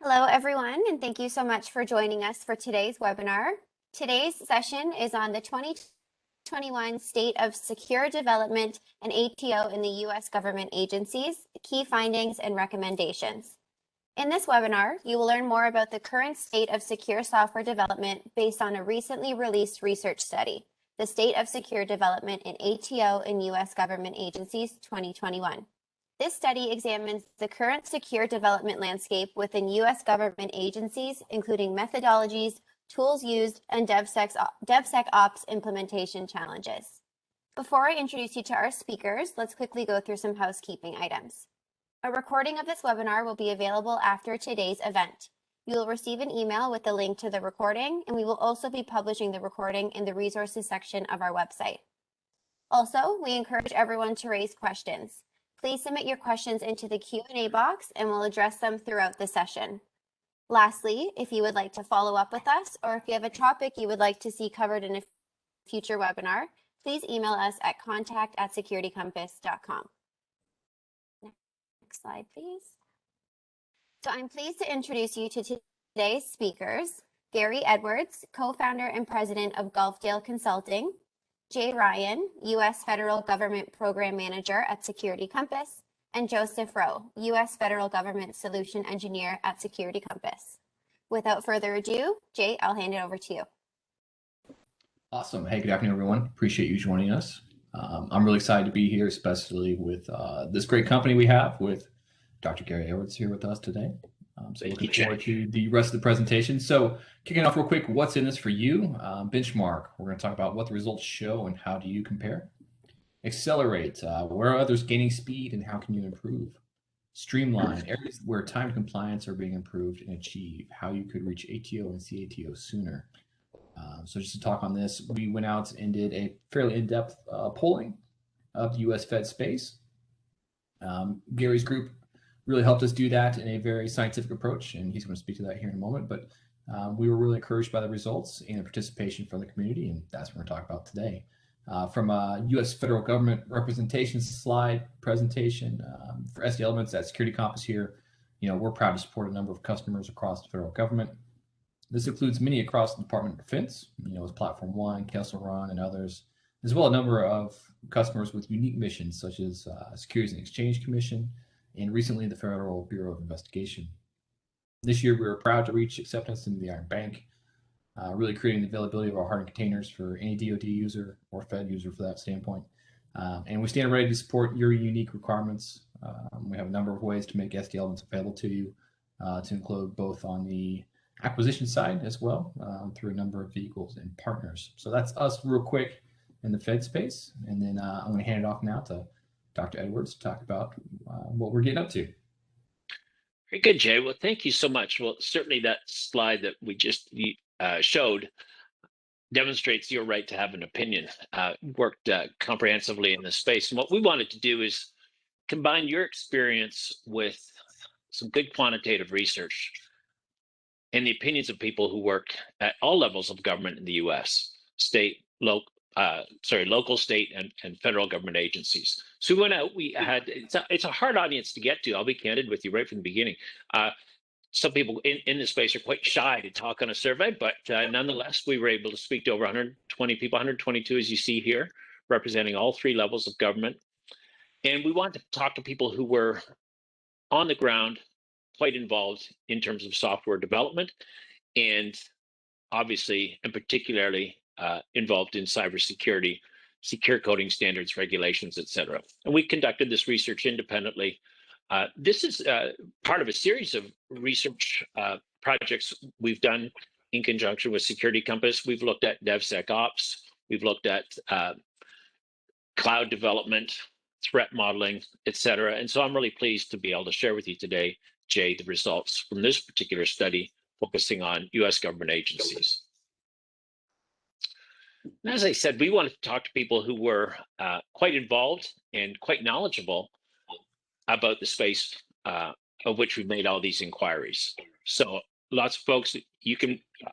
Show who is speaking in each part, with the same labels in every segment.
Speaker 1: Hello, everyone, and thank you so much for joining us for today's webinar. Today's session is on the 2021 State of Secure Development and ATO in the U.S. government agencies, key findings and recommendations. In this webinar, you will learn more about the current state of secure software development based on a recently released research study, the State of Secure Development in ATO in U.S. government agencies 2021. This study examines the current secure development landscape within U.S. government agencies, including methodologies, tools used, and DevSecOps implementation challenges. Before I introduce you to our speakers, let's quickly go through some housekeeping items. A recording of this webinar will be available after today's event. You will receive an email with the link to the recording, and we will also be publishing the recording in the resources section of our website. Also, we encourage everyone to raise questions. Please submit your questions into the Q&A box and we'll address them throughout the session. Lastly, if you would like to follow up with us or if you have a topic you would like to see covered in a future webinar, please email us at contact@securitycompass.com. Next slide, please. So I'm pleased to introduce you to today's speakers, Gary Edwards, co-founder and president of Gulfdale Consulting, Jay Ryan, U.S. Federal Government Program Manager at Security Compass, and Joseph Rowe, U.S. Federal Government Solution Engineer at Security Compass. Without further ado, Jay, I'll hand it over to you.
Speaker 2: Awesome. Hey, good afternoon, everyone. Appreciate you joining us. I'm really excited to be here, especially with this great company we have with Dr. Gary Edwards here with us today. So looking forward to the rest of the presentation. So kicking off real quick, what's in this for you? Benchmark, we're going to talk about what the results show and how do you compare. Accelerate, where are others gaining speed and how can you improve? Streamline, areas where time to compliance are being improved and achieve, how you could reach ATO and CATO sooner. So just to talk on this, we went out and did a fairly in-depth polling of the US Fed space. Gary's group really helped us do that in a very scientific approach, and he's going to speak to that here in a moment. But we were really encouraged by the results and the participation from the community, and that's what we're going to talk about today. From a U.S. federal government representation slide presentation for SD Elements at Security Compass here, we're proud to support a number of customers across the federal government. This includes many across the Department of Defense, with Platform One, Kessel Run, and others, as well as a number of customers with unique missions such as Securities and Exchange Commission, and recently the Federal Bureau of Investigation. This year, we were proud to reach acceptance into the Iron Bank, really creating the availability of our hardened containers for any DoD user or Fed user for that standpoint. And we stand ready to support your unique requirements. We have a number of ways to make SD Elements available to you, to include both on the acquisition side as well, through a number of vehicles and partners. So that's us real quick in the Fed space. And then I'm going to hand it off now to Dr. Edwards to talk about what we're getting up to.
Speaker 3: Very good, Jay. Well, thank you so much. Well, certainly that slide that we just showed demonstrates your right to have an opinion. Worked comprehensively in this space. And what we wanted to do is combine your experience with some good quantitative research and the opinions of people who work at all levels of government in the U.S., local, state, and federal government agencies. So we went out, it's a hard audience to get to. I'll be candid with you right from the beginning. Some people in this space are quite shy to talk on a survey, but nonetheless, we were able to speak to over 120 people, 122 as you see here, representing all three levels of government. And we wanted to talk to people who were on the ground, quite involved in terms of software development, and obviously, and particularly, involved in cybersecurity, secure coding standards, regulations, et cetera. And we conducted this research independently. This is part of a series of research projects we've done in conjunction with Security Compass. We've looked at DevSecOps, we've looked at cloud development, threat modeling, et cetera. And so I'm really pleased to be able to share with you today, Jay, the results from this particular study focusing on US government agencies. And as I said, we wanted to talk to people who were quite involved and quite knowledgeable about the space of which we've made all these inquiries. So lots of folks, I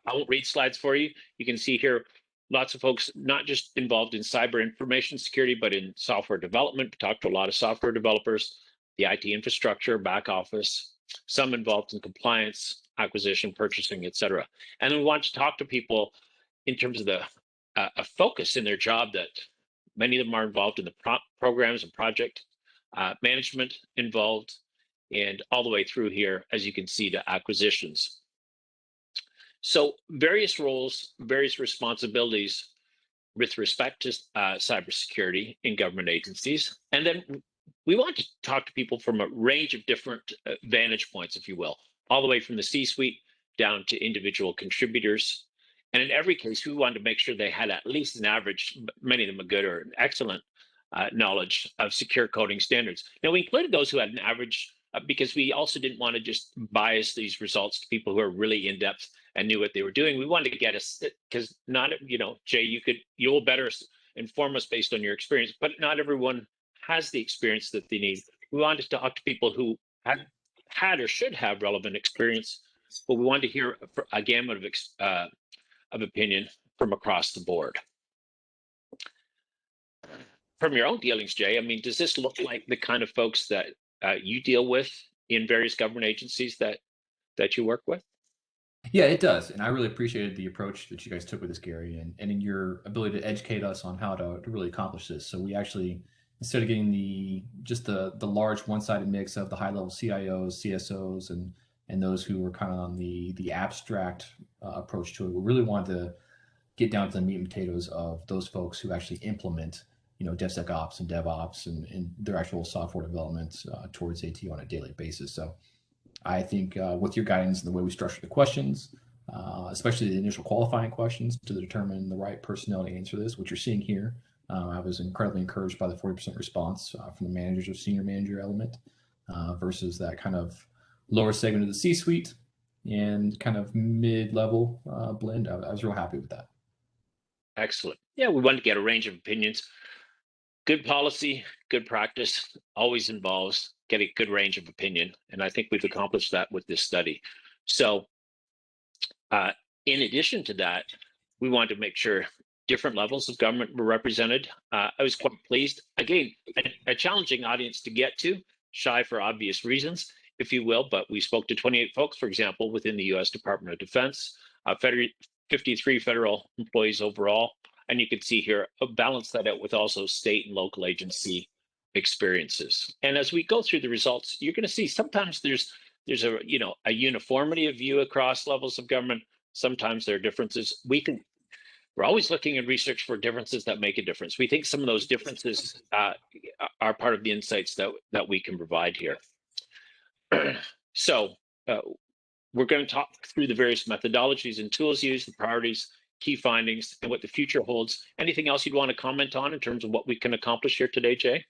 Speaker 3: won't read slides for you. You can see here, lots of folks not just involved in cyber information security, but in software development. We talked to a lot of software developers, the IT infrastructure, back office, some involved in compliance, acquisition, purchasing, et cetera. And then we want to talk to people in terms of the a focus in their job that many of them are involved in the programs and project management involved, and all the way through here, as you can see, to acquisitions. So various roles, various responsibilities with respect to cybersecurity in government agencies. And then we want to talk to people from a range of different vantage points, if you will, all the way from the C-suite down to individual contributors. And in every case, we wanted to make sure they had at least an average, many of them a good or an excellent knowledge of secure coding standards. Now, we included those who had an average because we also didn't want to just bias these results to people who are really in depth and knew what they were doing. We wanted to get us, because not, Jay, you'll better inform us based on your experience, but not everyone has the experience that they need. We wanted to talk to people who had or should have relevant experience, but we wanted to hear a gamut of opinion from across the board. From your own dealings, Jay, I mean, does this look like the kind of folks that you deal with in various government agencies that you work with?
Speaker 2: Yeah, it does. And I really appreciated the approach that you guys took with this, Gary, and in your ability to educate us on how to really accomplish this. So we actually, instead of getting the large one-sided mix of the high-level CIOs, CSOs, and those who were kind of on the abstract approach to it, we really wanted to get down to the meat and potatoes of those folks who actually implement, DevSecOps and DevOps and their actual software development towards ATO on a daily basis. So I think with your guidance and the way we structure the questions, especially the initial qualifying questions to determine the right personnel to answer this, which you're seeing here, I was incredibly encouraged by the 40% response from the managers or senior manager element versus that kind of lower segment of the C-suite and kind of mid-level blend. I was real happy with that.
Speaker 3: Excellent. Yeah, we wanted to get a range of opinions. Good policy, good practice always involves getting a good range of opinion. And I think we've accomplished that with this study. So in addition to that, we wanted to make sure different levels of government were represented. I was quite pleased. Again, a challenging audience to get to, shy for obvious reasons, if you will, but we spoke to 28 folks, for example, within the US Department of Defense, 53 federal employees overall. And you can see here, balance that out with also state and local agency experiences. And as we go through the results, you're going to see sometimes there's a uniformity of view across levels of government. Sometimes there are differences. We're always looking in research for differences that make a difference. We think some of those differences are part of the insights that we can provide here. So we're going to talk through the various methodologies and tools used, the priorities, key findings, and what the future holds. Anything else you'd want to comment on in terms of what we can accomplish here today, Jay?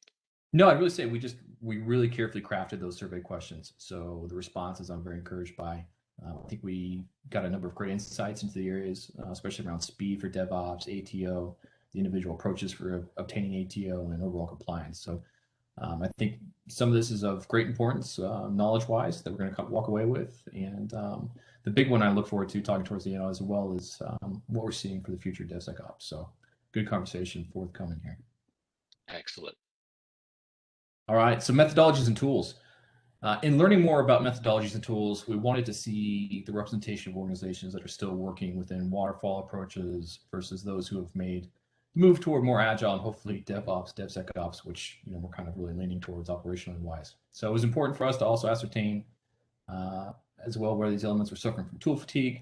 Speaker 2: No, I'd really say we really carefully crafted those survey questions. So the responses I'm very encouraged by. I think we got a number of great insights into the areas, especially around speed for DevOps, ATO, the individual approaches for obtaining ATO, and overall compliance. So I think some of this is of great importance, knowledge-wise, that we're going to walk away with. And the big one I look forward to talking towards the end as well is what we're seeing for the future of DevSecOps. So good conversation forthcoming here.
Speaker 3: Excellent.
Speaker 2: All right, so methodologies and tools. In learning more about methodologies and tools, we wanted to see the representation of organizations that are still working within waterfall approaches versus those who have move toward more agile and hopefully DevOps, DevSecOps, which we're kind of really leaning towards operationally wise. So it was important for us to also ascertain as well where these elements were suffering from tool fatigue,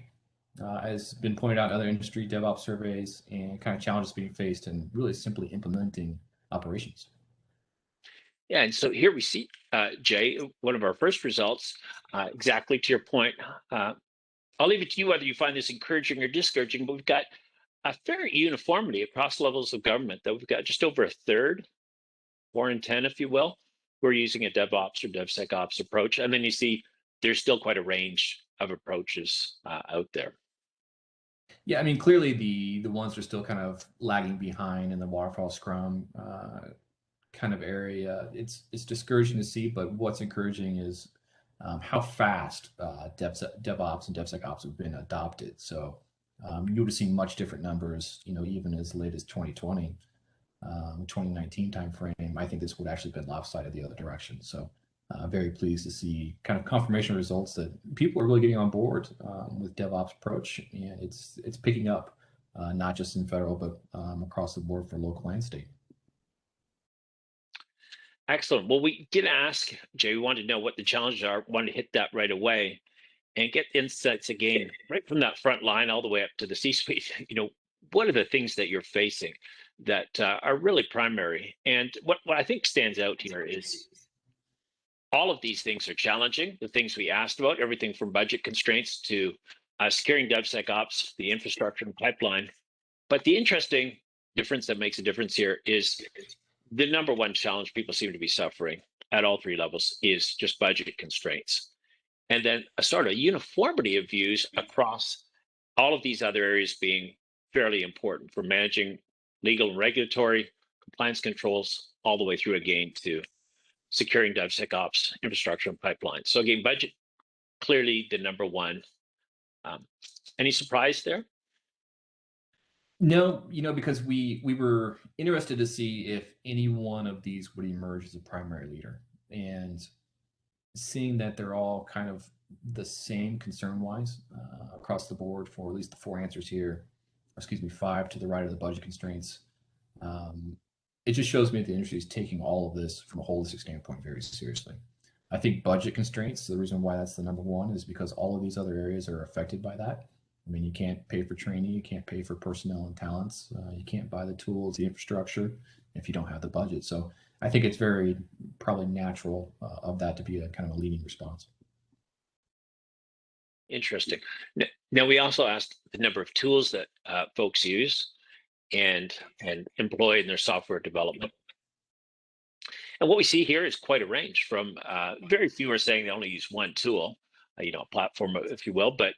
Speaker 2: as been pointed out in other industry DevOps surveys, and kind of challenges being faced in really simply implementing operations.
Speaker 3: Yeah, and so here we see, Jay, one of our first results, exactly to your point. I'll leave it to you whether you find this encouraging or discouraging, but we've got a fair uniformity across levels of government, that we've got just over a third, 4 in 10, if you will, who are using a DevOps or DevSecOps approach. And then you see there's still quite a range of approaches out there.
Speaker 2: Yeah, I mean, clearly the ones that are still kind of lagging behind in the waterfall scrum kind of area, it's discouraging to see, but what's encouraging is how fast DevOps and DevSecOps have been adopted. So you would have seen much different numbers, even as late as 2020, 2019 timeframe. I think this would actually been lopsided the other direction. So very pleased to see kind of confirmation results that people are really getting on board with DevOps approach, and it's picking up not just in federal but across the board for local and state.
Speaker 3: Excellent. Well, we did ask, Jay, we wanted to know what the challenges are, wanted to hit that right away and get insights again, right from that front line all the way up to the C-suite. What are the things that you're facing that are really primary? And what I think stands out here is all of these things are challenging. The things we asked about, everything from budget constraints to securing DevSecOps, the infrastructure and pipeline. But the interesting difference that makes a difference here is the number one challenge people seem to be suffering at all three levels is just budget constraints. And then a sort of uniformity of views across all of these other areas being fairly important for managing legal and regulatory compliance controls all the way through again to securing DevSecOps infrastructure and pipelines. So again, budget clearly the number one. Any surprise there?
Speaker 2: No, because we were interested to see if any one of these would emerge as a primary leader, and seeing that they're all kind of the same concern-wise across the board for at least the four answers here, or excuse me, five to the right of the budget constraints. It just shows me that the industry is taking all of this from a holistic standpoint very seriously. I think budget constraints, the reason why that's the number one is because all of these other areas are affected by that. I mean, you can't pay for training, you can't pay for personnel and talents, you can't buy the tools, the infrastructure, if you don't have the budget. So I think it's very probably natural of that to be a kind of a leading response.
Speaker 3: Interesting. Now, we also asked the number of tools that folks use and employ in their software development. And what we see here is quite a range from very few are saying they only use one tool, a platform, if you will, but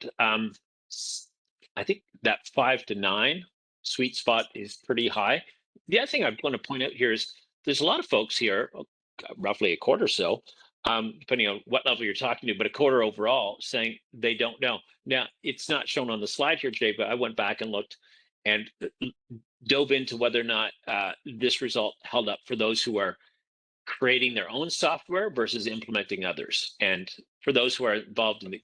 Speaker 3: I think that 5 to 9 sweet spot is pretty high. The other thing I want to point out here is there's a lot of folks here, roughly a quarter or so, depending on what level you're talking to, but a quarter overall saying they don't know. Now, it's not shown on the slide here, Jay, but I went back and looked and dove into whether or not this result held up for those who are creating their own software versus implementing others. And for those who are involved in the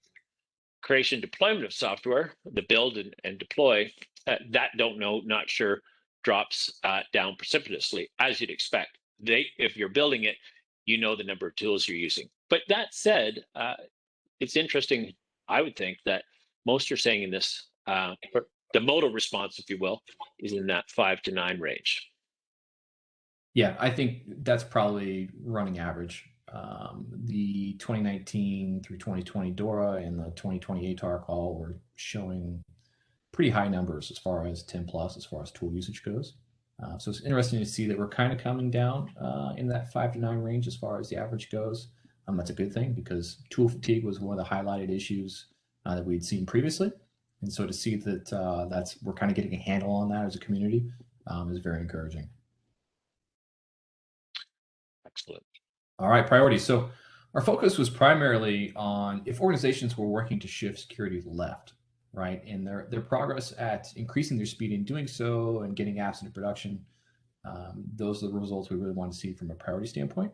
Speaker 3: creation and deployment of software, the build and deploy, that don't know, not sure, drops down precipitously, as you'd expect. If you're building it, you know the number of tools you're using. But that said, it's interesting, I would think, that most are saying in this, the modal response, if you will, is in that 5 to 9 range.
Speaker 2: Yeah, I think that's probably running average. The 2019 through 2020 DORA and the 2020 ATO call were showing pretty high numbers as far as 10 plus, as far as tool usage goes. So it's interesting to see that we're kind of coming down in that 5 to 9 range as far as the average goes. That's a good thing because tool fatigue was one of the highlighted issues that we'd seen previously. And so to see that we're kind of getting a handle on that as a community is very encouraging.
Speaker 3: Excellent.
Speaker 2: All right, priorities. So our focus was primarily on if organizations were working to shift security left, right? And their progress at increasing their speed in doing so and getting apps into production. Those are the results we really want to see from a priority standpoint.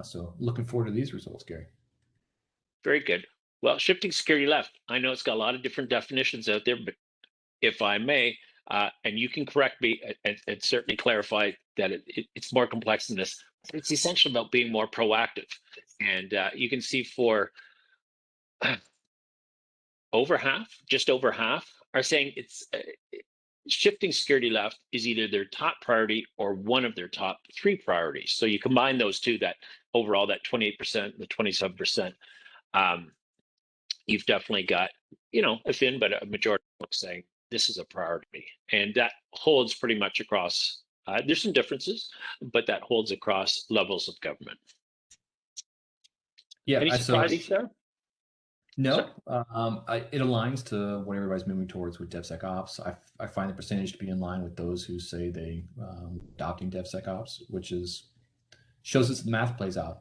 Speaker 2: So looking forward to these results, Gary.
Speaker 3: Very good. Well, shifting security left, I know it's got a lot of different definitions out there, but if I may, and you can correct me and certainly clarify that it's more complex than this. It's essentially about being more proactive. And you can see for just over half are saying it's shifting security left is either their top priority or one of their top 3 priorities. So you combine those two, that overall, that 28%, the 27%, you've definitely got, a thin, but a majority of folks saying this is a priority. And that holds pretty much across, there's some differences, but that holds across levels of government.
Speaker 2: Yeah.
Speaker 3: Any surprises there?
Speaker 2: No, it aligns to what everybody's moving towards with DevSecOps. I find the percentage to be in line with those who say they adopting DevSecOps, which shows us the math plays out.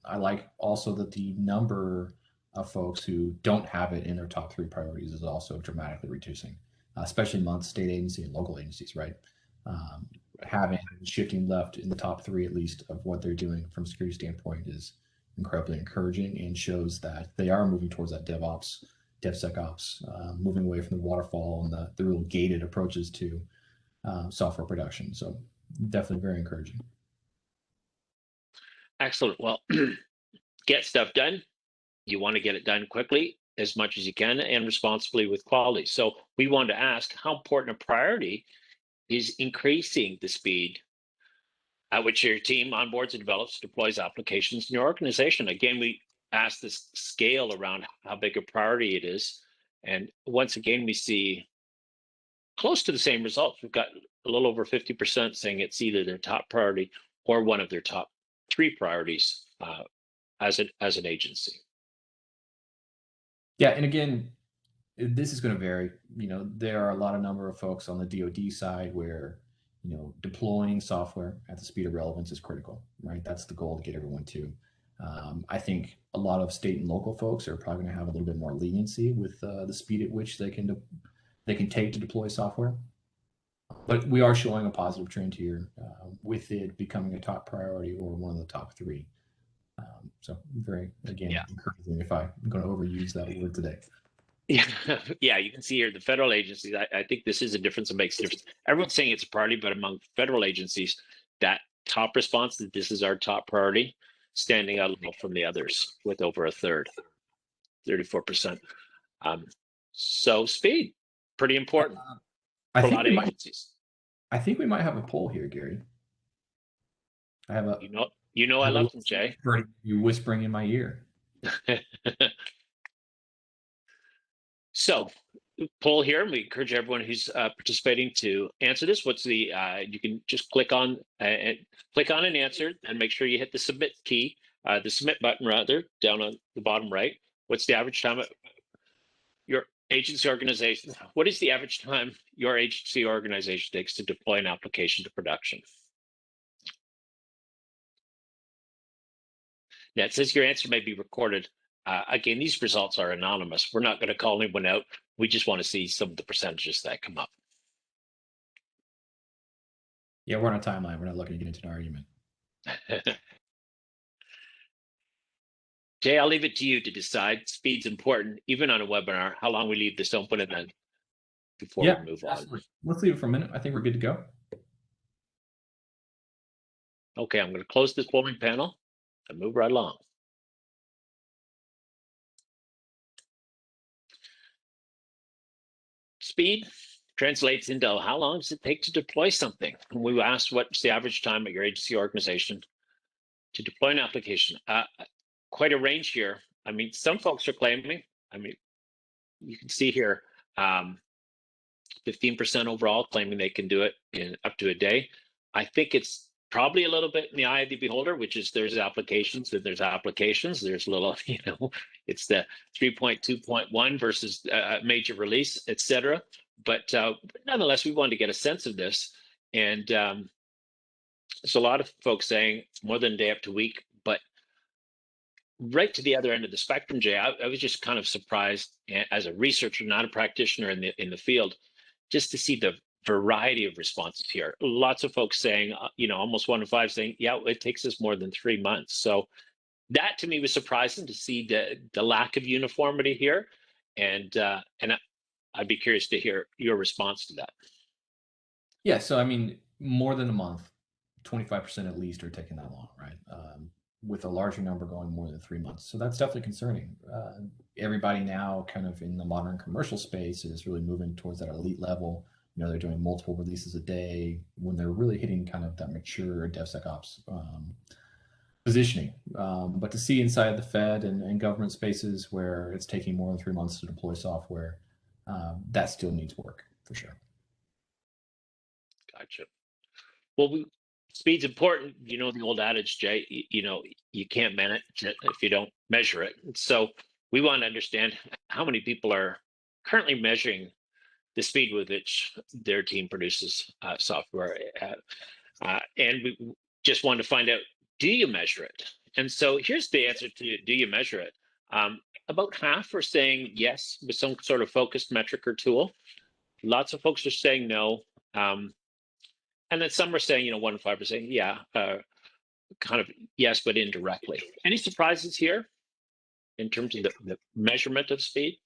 Speaker 2: I like also that the number of folks who don't have it in their top 3 priorities is also dramatically reducing, especially amongst state agency and local agencies, right? Having shifting left in the top 3 at least of what they're doing from a security standpoint is incredibly encouraging and shows that they are moving towards that DevSecOps, moving away from the waterfall and the real gated approaches to software production. So definitely very encouraging.
Speaker 3: Excellent. Well, get stuff done. You want to get it done quickly, as much as you can, and responsibly with quality. So we want to ask, how important a priority is increasing the speed at which your team onboards and develops, deploys applications in your organization? Again, we ask this scale around how big a priority it is. And once again, we see close to the same results. We've got a little over 50% saying it's either their top priority or one of their top 3 priorities as an agency.
Speaker 2: Yeah, and again, this is going to vary. There are a number of folks on the DoD side where deploying software at the speed of relevance is critical, right? That's the goal to get everyone to. I think a lot of state and local folks are probably going to have a little bit more leniency with the speed at which they can take to deploy software. But we are showing a positive trend here with it becoming a top priority or one of the top 3. So very, again, encouraging if I'm going to overuse that word today.
Speaker 3: Yeah, you can see here the federal agencies. I think this is a difference that makes a difference. Everyone's saying it's a priority, but among federal agencies, that top response that this is our top priority, standing out a little from the others with over a third, 34%. So speed, pretty important for a lot of agencies.
Speaker 2: I think we might have a poll here, Gary. I have a.
Speaker 3: I love them, Jay.
Speaker 2: You whispering in my ear.
Speaker 3: So, poll here, and we encourage everyone who's participating to answer this. What's the? You can just click on an answer, and make sure you hit the submit key, the submit button rather, down on the bottom right. What's the average time your agency organization? What is the average time your agency organization takes to deploy an application to production? Now, it says your answer may be recorded. Again, these results are anonymous. We're not going to call anyone out. We just want to see some of the percentages that come up.
Speaker 2: Yeah, we're on a timeline. We're not looking to get into an argument.
Speaker 3: Jay, I'll leave it to you to decide. Speed's important, even on a webinar. How long we leave this open and then before we move on.
Speaker 2: Let's leave it for a minute. I think we're good to go.
Speaker 3: Okay, I'm going to close this polling panel and move right along. Speed translates into how long does it take to deploy something? And we asked what's the average time at your agency organization to deploy an application. Quite a range here. I mean, some folks are claiming, you can see here, 15% overall claiming they can do it in up to a day. I think it's probably a little bit in the eye of the beholder, which is there's applications and there's applications. There's a little, it's the 3.2.1 versus major release, et cetera. But nonetheless, we wanted to get a sense of this. And there's a lot of folks saying more than a day up to a week, but right to the other end of the spectrum, Jay, I was just kind of surprised as a researcher, not a practitioner in the field, just to see the variety of responses here. Lots of folks saying, almost 1 in 5 saying, yeah, it takes us more than 3 months. So that to me was surprising to see the lack of uniformity here. And I'd be curious to hear your response to that.
Speaker 2: Yeah, so I mean, more than a month, 25% at least are taking that long, right? With a larger number going more than 3 months. So that's definitely concerning. Everybody now kind of in the modern commercial space is really moving towards that elite level. They're doing multiple releases a day when they're really hitting kind of that mature DevSecOps positioning. But to see inside the Fed and government spaces where it's taking more than 3 months to deploy software, that still needs work for sure.
Speaker 3: Gotcha. Well, speed's important. The old adage, Jay, you can't manage it if you don't measure it. So we want to understand how many people are currently measuring the speed with which their team produces software. And we just wanted to find out, do you measure it? And so here's the answer to, do you measure it? About half are saying yes with some sort of focused metric or tool. Lots of folks are saying no. And then some are saying, 1 in 5 are saying, yeah, kind of yes, but indirectly. Any surprises here in terms of the measurement of speed?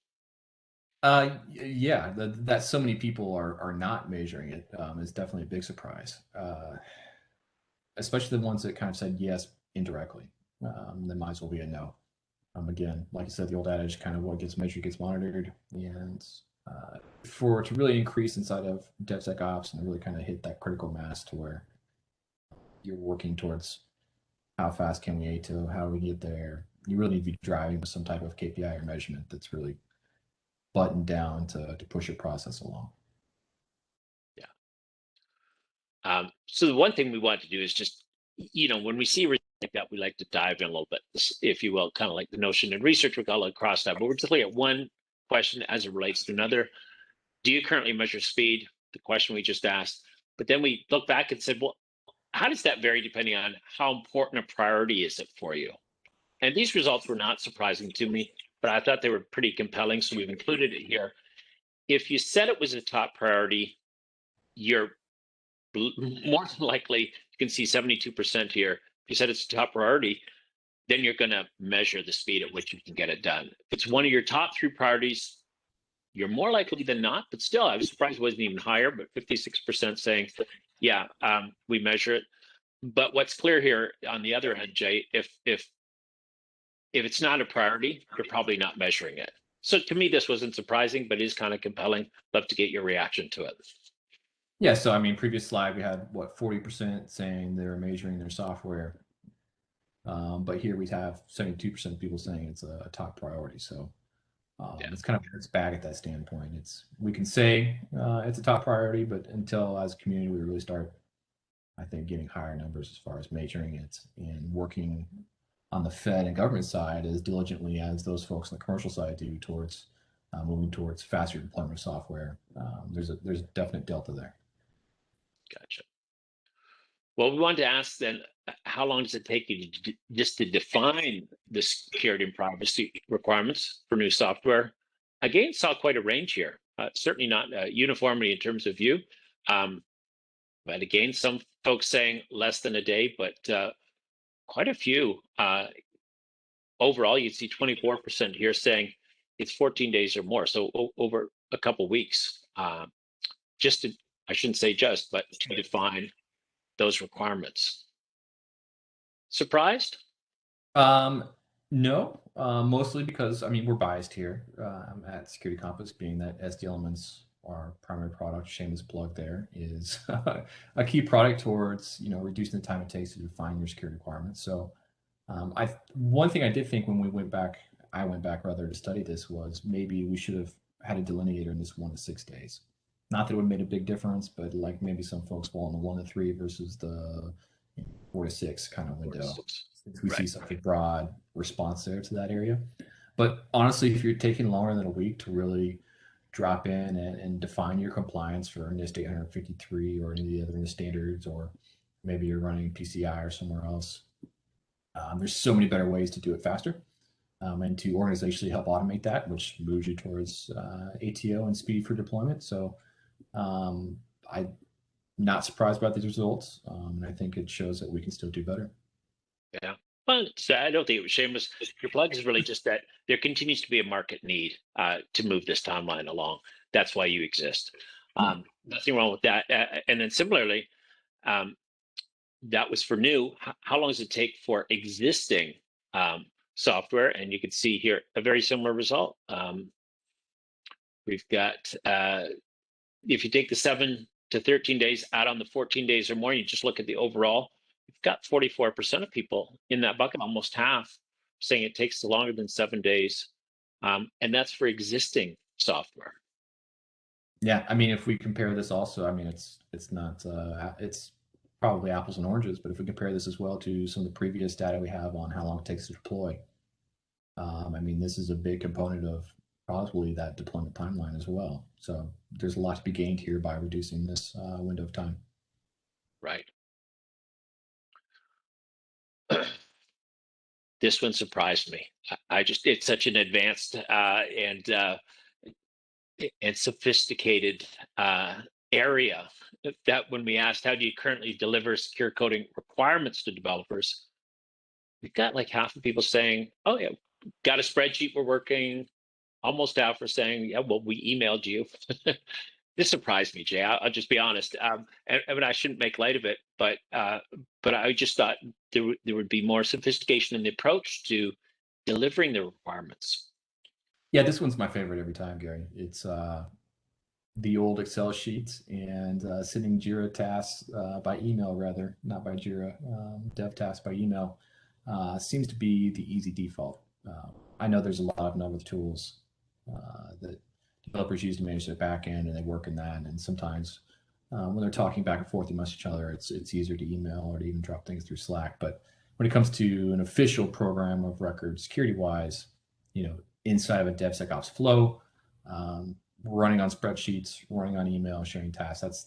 Speaker 2: Yeah, that so many people are not measuring it is definitely a big surprise. Especially the ones that kind of said yes indirectly. Then might as well be a no. Again, like I said, the old adage, kind of what gets measured gets monitored, and for it to really increase inside of DevSecOps and really kind of hit that critical mass to where you're working towards how fast can we ATO, how do we get there? You really need to be driving with some type of KPI or measurement that's really buttoned down to push your process along.
Speaker 3: So the one thing we want to do is just, when we see results like that, we like to dive in a little bit, if you will, kind of like the notion in research, we call it cross dive, but we're just looking at one question as it relates to another. Do you currently measure speed? The question we just asked. But then we look back and said, well, how does that vary depending on how important a priority is it for you? And these results were not surprising to me, but I thought they were pretty compelling, so we've included it here. If you said it was a top priority, you're more than likely, you can see 72% here. If you said it's a top priority, then you're going to measure the speed at which you can get it done. If it's one of your top 3 priorities, you're more likely than not, but still, I was surprised it wasn't even higher, but 56% saying, yeah, we measure it. But what's clear here on the other hand, Jay, if it's not a priority, you're probably not measuring it. So to me, this wasn't surprising, but it is kind of compelling. Love to get your reaction to it.
Speaker 2: Yeah, so I mean, previous slide, we had, what, 40% saying they're measuring their software. But here we have 72% of people saying it's a top priority. So it's kind of a mixed bag at that standpoint. We can say it's a top priority, but until as a community, we really start, I think, getting higher numbers as far as measuring it and working on the Fed and government side as diligently as those folks on the commercial side do towards moving towards faster deployment of software. There's a definite delta there.
Speaker 3: Gotcha. Well, we wanted to ask then, how long does it take you just to define the security and privacy requirements for new software? Again, saw quite a range here. Certainly not uniformity in terms of view. But again, some folks saying less than a day, but quite a few. Overall, you'd see 24% here saying it's 14 days or more. So over a couple weeks, I shouldn't say just, but to define those requirements. Surprised?
Speaker 2: No, mostly because, I mean, we're biased here at Security Compass, being that SD Elements, our primary product, shameless plug there, is a key product towards, reducing the time it takes to define your security requirements. So one thing I did think when I went back rather to study this, was maybe we should have had a delineator in this 1 to 6 days. Not that it would have made a big difference, but like maybe some folks fall in the 1 to 3 versus the 4 to 6 kind of window. Since we see such a broad response there to that area. But honestly, if you're taking longer than a week to really drop in and define your compliance for NIST 853 or any of the other NIST standards, or maybe you're running PCI or somewhere else, there's so many better ways to do it faster and to organizationally help automate that, which moves you towards ATO and speed for deployment. So I'm not surprised about these results. And I think it shows that we can still do better.
Speaker 3: Yeah. Well, I don't think it was shameless. Your plug is really just that there continues to be a market need to move this timeline along. That's why you exist. Nothing wrong with that. And then similarly, that was for new. How long does it take for existing software? And you can see here a very similar result. We've got, if you take the 7 to 13 days, add on the 14 days or more, you just look at the overall, you've got 44% of people in that bucket, almost half, saying it takes longer than 7 days. And that's for existing software.
Speaker 2: Yeah, I mean, if we compare this also, I mean, it's not, it's probably apples and oranges, but if we compare this as well to some of the previous data we have on how long it takes to deploy, I mean, this is a big component of probably that deployment timeline as well. So there's a lot to be gained here by reducing this window of time.
Speaker 3: Right. This one surprised me. It's such an advanced and sophisticated area that when we asked how do you currently deliver secure coding requirements to developers, we've got like half of people saying, "Oh yeah, got a spreadsheet we're working." Almost half are saying, "Yeah, well, we emailed you." This surprised me, Jay. I'll just be honest. And I shouldn't make light of it, but I just thought there would be more sophistication in the approach to delivering the requirements.
Speaker 2: Yeah, this one's my favorite every time, Gary. It's the old Excel sheets and sending Jira tasks by email, rather, not by Jira, dev tasks by email, seems to be the easy default. I know there's a lot of other tools that developers use to manage their backend, and they work in that. And sometimes when they're talking back and forth amongst each other, it's easier to email or to even drop things through Slack. But when it comes to an official program of record, security-wise, inside of a DevSecOps flow, running on spreadsheets, running on email, sharing tasks,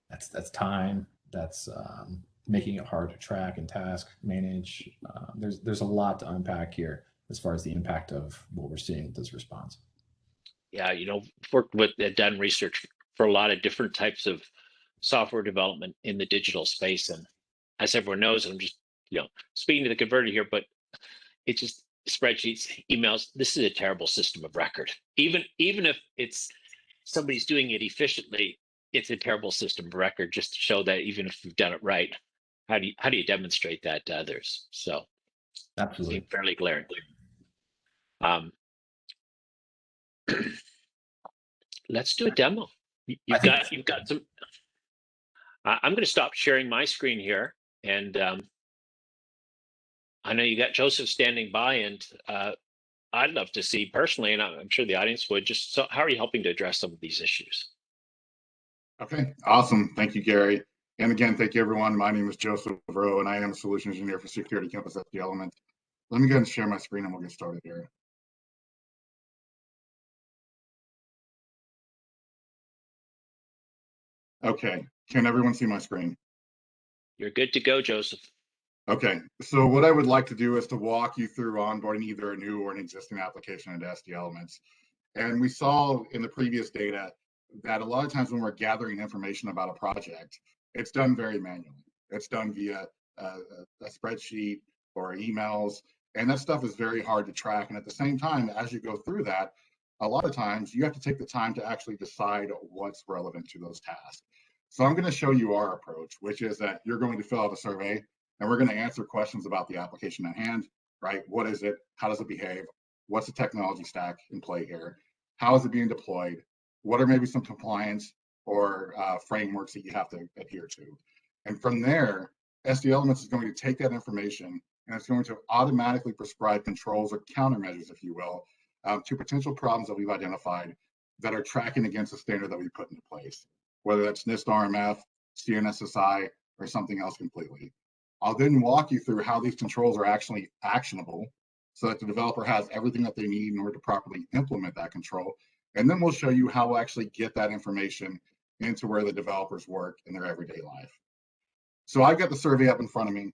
Speaker 2: that's time. That's making it hard to track and task manage. There's a lot to unpack here as far as the impact of what we're seeing with this response.
Speaker 3: Yeah, worked with, done research for a lot of different types of software development in the digital space, and as everyone knows, I'm just speaking to the converted here, but it's just spreadsheets, emails. This is a terrible system of record. Even if it's somebody's doing it efficiently, it's a terrible system of record. Just to show that even if you've done it right, how do you demonstrate that to others? So,
Speaker 2: absolutely,
Speaker 3: fairly glaring. Let's do a demo. You've got some. I'm going to stop sharing my screen here, and I know you got Joseph standing by, and I'd love to see personally, and I'm sure the audience would. Just so, how are you helping to address some of these issues?
Speaker 4: Okay, awesome. Thank you, Gary. And again, thank you, everyone. My name is Joseph Rowe, and I am a solution engineer for Security Campus at the Element. Let me go ahead and share my screen, and we'll get started here. Okay, can everyone see my screen?
Speaker 3: You're good to go, Joseph.
Speaker 4: Okay, so what I would like to do is to walk you through onboarding either a new or an existing application into SD Elements. And we saw in the previous data that a lot of times when we're gathering information about a project, it's done very manually. It's done via a spreadsheet or emails, and that stuff is very hard to track. And at the same time, as you go through that, a lot of times you have to take the time to actually decide what's relevant to those tasks. So I'm going to show you our approach, which is that you're going to fill out a survey, and we're going to answer questions about the application at hand, right? What is it? How does it behave? What's the technology stack in play here? How is it being deployed? What are maybe some compliance or frameworks that you have to adhere to? And from there, SD Elements is going to take that information and it's going to automatically prescribe controls or countermeasures, if you will, to potential problems that we've identified that are tracking against the standard that we put into place, whether that's NIST RMF, CNSSI, or something else completely. I'll then walk you through how these controls are actually actionable so that the developer has everything that they need in order to properly implement that control. And then we'll show you how we'll actually get that information into where the developers work in their everyday life. So I've got the survey up in front of me.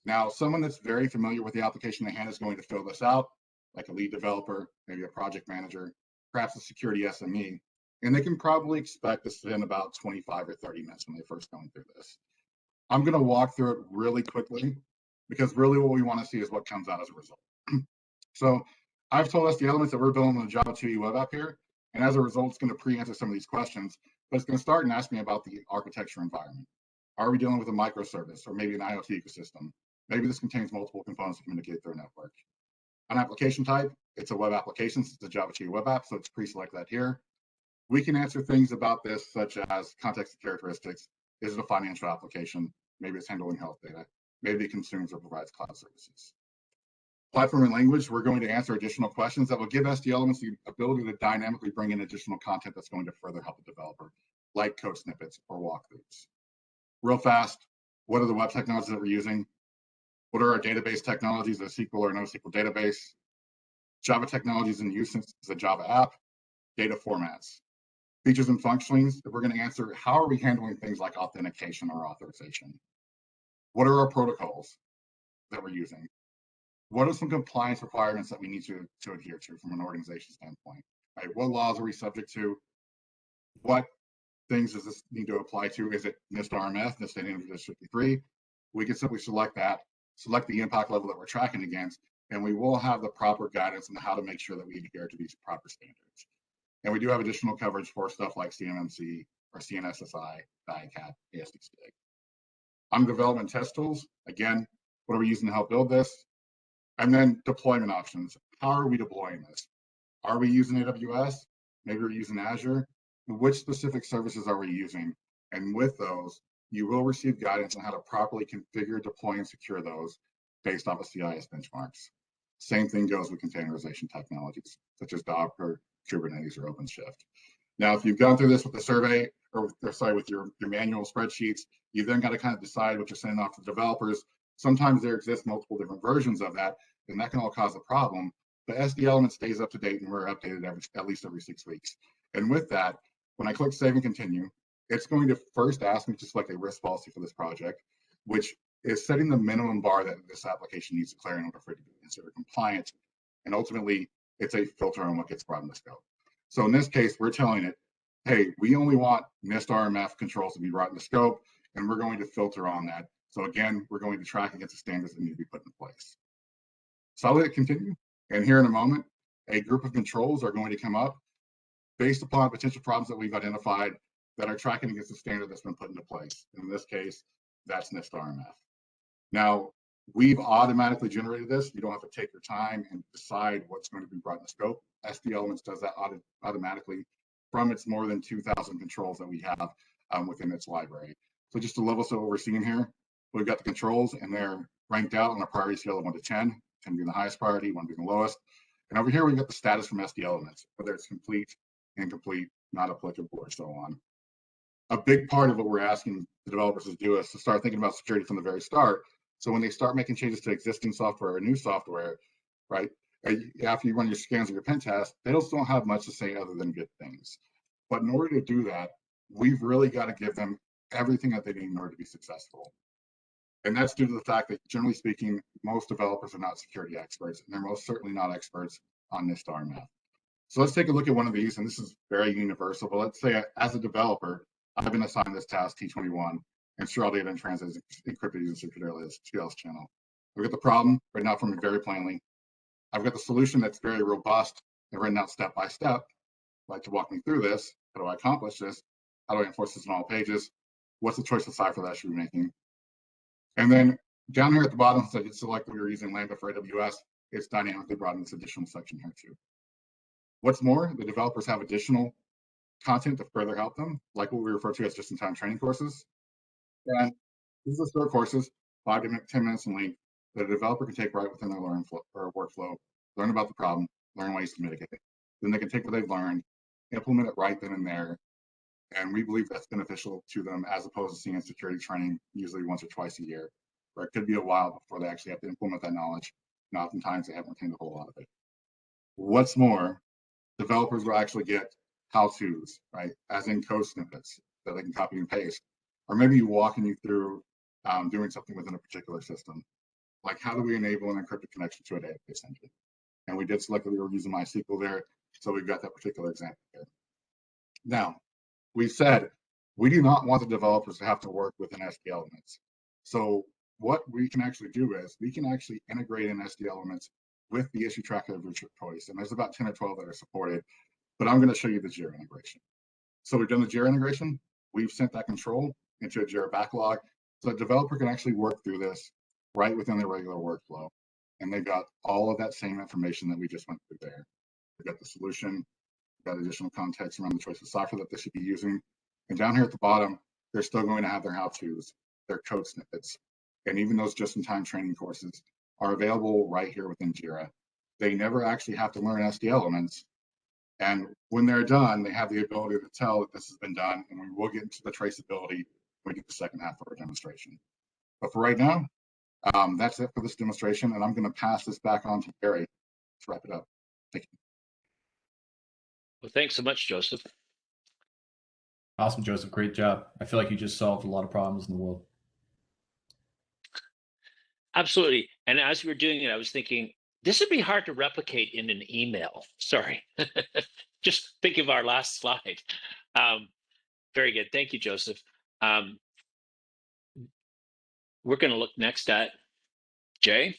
Speaker 4: Now, someone that's very familiar with the application at hand is going to fill this out, like a lead developer, maybe a project manager, perhaps a security SME, and they can probably expect to spend about 25 or 30 minutes when they're first going through this. I'm going to walk through it really quickly because really what we want to see is what comes out as a result. So I've told SD Elements that we're building a Java 2E web app here, and as a result, it's going to pre-answer some of these questions, but it's going to start and ask me about the architecture environment. Are we dealing with a microservice or maybe an IoT ecosystem? Maybe this contains multiple components to communicate through a network. An application type, it's a web application, it's a Java 2E web app, so it's pre-select that here. We can answer things about this, such as context and characteristics. Is it a financial application? Maybe it's handling health data. Maybe it consumes or provides cloud services. Platform and language, we're going to answer additional questions that will give SD Elements the ability to dynamically bring in additional content that's going to further help the developer, like code snippets or walkthroughs. Real fast, what are the web technologies that we're using? What are our database technologies, a SQL or NoSQL database? Java technologies in use is a Java app, data formats. Features and functions, if we're going to answer, how are we handling things like authentication or authorization? What are our protocols that we're using? What are some compliance requirements that we need to adhere to from an organization standpoint? Right? What laws are we subject to? What things does this need to apply to? Is it NIST RMF, NIST Standard 53? We can simply select that, select the impact level that we're tracking against, and we will have the proper guidance on how to make sure that we adhere to these proper standards. And we do have additional coverage for stuff like CMMC or CNSSI, DICAT, ASDCA. On development test tools, again, what are we using to help build this? And then deployment options. How are we deploying this? Are we using AWS? Maybe we're using Azure. Which specific services are we using? And with those, you will receive guidance on how to properly configure, deploy, and secure those based off of CIS benchmarks. Same thing goes with containerization technologies, such as Docker, Kubernetes, or OpenShift. Now, if you've gone through this with the survey, or sorry, with your manual spreadsheets, you then got to kind of decide what you're sending off to the developers. Sometimes there exist multiple different versions of that, and that can all cause a problem. But SD Element stays up to date, and we're updated at least every 6 weeks. And with that, when I click Save and Continue, it's going to first ask me to select a risk policy for this project, which is setting the minimum bar that this application needs to clear in order for it to be considered compliant. And ultimately, it's a filter on what gets brought in the scope. So in this case, we're telling it, hey, we only want NIST RMF controls to be brought in the scope, and we're going to filter on that. So again, we're going to track against the standards that need to be put in place. So I'll hit continue. And here in a moment, a group of controls are going to come up based upon potential problems that we've identified that are tracking against the standard that's been put into place. In this case, that's NIST RMF. Now, we've automatically generated this. You don't have to take your time and decide what's going to be brought in the scope. SD Elements does that automatically from its more than 2,000 controls that we have within its library. So just to level set what we're seeing here, we've got the controls and they're ranked out on a priority scale of 1 to 10, 10 being the highest priority, 1 being the lowest. And over here, we've got the status from SD Elements, whether it's complete, incomplete, not applicable, or so on. A big part of what we're asking the developers to do is to start thinking about security from the very start. So when they start making changes to existing software or new software, right, after you run your scans or your pen test, they don't have much to say other than good things. But in order to do that, we've really got to give them everything that they need in order to be successful. And that's due to the fact that, generally speaking, most developers are not security experts, and they're most certainly not experts on NIST RMF. So let's take a look at one of these, and this is very universal, but let's say as a developer, I've been assigned this task, T21, ensure all data in transit is encrypted using secret TLS channel. I've got the problem written out for me very plainly. I've got the solution that's very robust and written out step by step. I'd like to walk me through this. How do I accomplish this? How do I enforce this on all pages? What's the choice of cipher that I should be making? And then down here at the bottom, so it's selected we were using Lambda for AWS, it's dynamically brought in this additional section here too. What's more, the developers have additional content to further help them, like what we refer to as just-in-time training courses. And these are short courses, 5 to 10 minutes in length, that a developer can take right within their learning flow or workflow, learn about the problem, learn ways to mitigate it. Then they can take what they've learned, implement it right then and there. And we believe that's beneficial to them as opposed to seeing security training usually once or twice a year, where it could be a while before they actually have to implement that knowledge. And oftentimes they haven't retained a whole lot of it. What's more, developers will actually get how-tos, right? As in code snippets that they can copy and paste. Or maybe walking you through doing something within a particular system. Like how do we enable an encrypted connection to a database engine? And we did select that we were using MySQL there. So we've got that particular example here. Now, we said we do not want the developers to have to work within SD Elements. So what we can actually do is we can actually integrate in SD Elements with the issue tracker of your choice. And there's about 10 or 12 that are supported, but I'm going to show you the Jira integration. So we've done the Jira integration. We've sent that control into a Jira backlog. So the developer can actually work through this right within their regular workflow. And they've got all of that same information that we just went through there. We've got the solution, we've got additional context around the choice of software that they should be using. And down here at the bottom, they're still going to have their how-tos, their code snippets. And even those just-in-time training courses are available right here within Jira. They never actually have to learn SD Elements. And when they're done, they have the ability to tell that this has been done, and we will get into the traceability when we get the second half of our demonstration. But for right now, that's it for this demonstration, and I'm going to pass this back on to Gary to wrap it up. Thank you.
Speaker 3: Well, thanks so much, Joseph.
Speaker 2: Awesome, Joseph. Great job. I feel like you just solved a lot of problems in the world.
Speaker 3: Absolutely. And as we were doing it, I was thinking, this would be hard to replicate in an email. Sorry. Just think of our last slide. Very good. Thank you, Joseph. We're going to look next at Jay.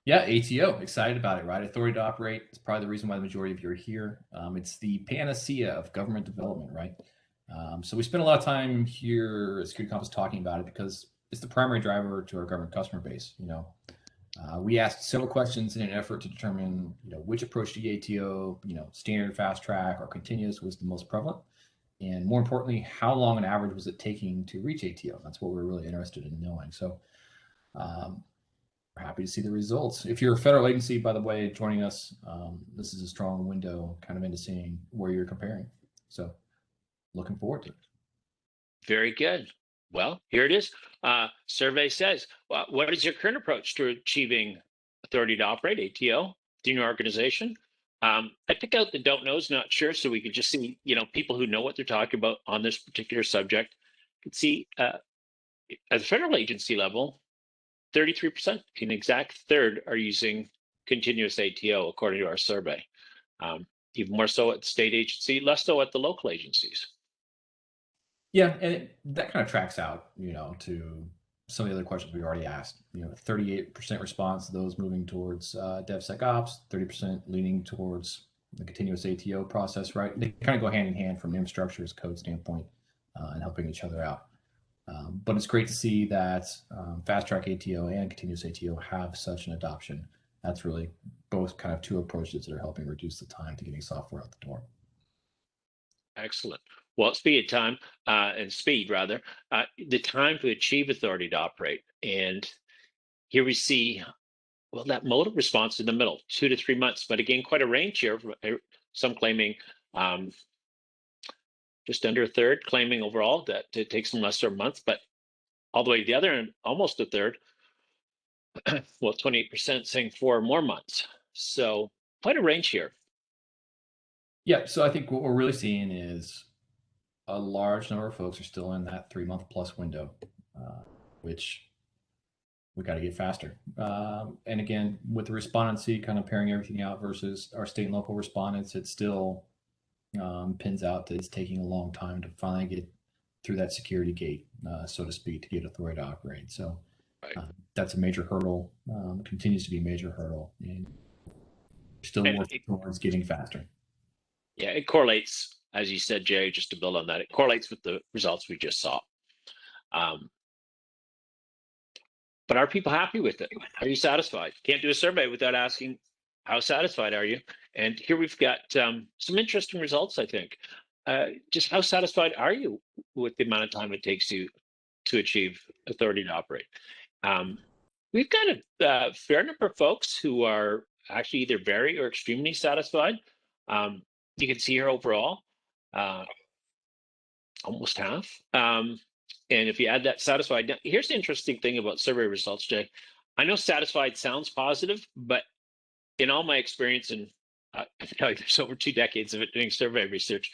Speaker 2: Yeah, ATO, excited about it, right? Authority to operate is probably the reason why the majority of you are here. It's the panacea of government development, right? So we spend a lot of time here at Security Compass talking about it because it's the primary driver to our government customer base. We asked several questions in an effort to determine, which approach to ATO, standard, fast track, or continuous was the most prevalent. And more importantly, how long on average was it taking to reach ATO? That's what we're really interested in knowing. So we're happy to see the results. If you're a federal agency, by the way, joining us, this is a strong window kind of into seeing where you're comparing. So looking forward to it.
Speaker 3: Very good. Well, here it is. Survey says, well, what is your current approach to achieving authority to operate, ATO, within your organization? I pick out the don't knows, not sure, so we could just see, people who know what they're talking about on this particular subject. You can see at the federal agency level, 33%, an exact third, are using continuous ATO according to our survey. Even more so at the state agency, less so at the local agencies.
Speaker 2: Yeah, and that kind of tracks out, to some of the other questions we already asked. 38% response, those moving towards DevSecOps, 30% leaning towards the continuous ATO process, right? They kind of go hand in hand from an infrastructure as code standpoint and helping each other out. But it's great to see that fast track ATO and continuous ATO have such an adoption. That's really both kind of two approaches that are helping reduce the time to getting software out the door.
Speaker 3: Excellent. Well, speed of time and speed rather, the time to achieve authority to operate. And here we see, well, that mode of response in the middle, 2 to 3 months, but again, quite a range here. Some claiming just under a third, claiming overall that it takes them less than a month, but all the way to the other end, almost a third. Well, 28% saying 4 or more months. So quite a range here.
Speaker 2: Yeah, so I think what we're really seeing is a large number of folks are still in that 3-month plus window, which we got to get faster. And again, with the respondency kind of pairing everything out versus our state and local respondents, it still pins out that it's taking a long time to finally get through that security gate, so to speak, to get authority to operate. So that's a major hurdle, continues to be a major hurdle, and still working towards getting faster.
Speaker 3: Yeah, it correlates, as you said, Jay, just to build on that, it correlates with the results we just saw. But are people happy with it? Are you satisfied? Can't do a survey without asking, how satisfied are you? And here we've got some interesting results, I think. Just how satisfied are you with the amount of time it takes you to achieve authority to operate? We've got a fair number of folks who are actually either very or extremely satisfied. You can see here overall, almost half. And if you add that satisfied, now, here's the interesting thing about survey results, Jay. I know satisfied sounds positive, but in all my experience, and I tell you, there's over 2 decades of it doing survey research,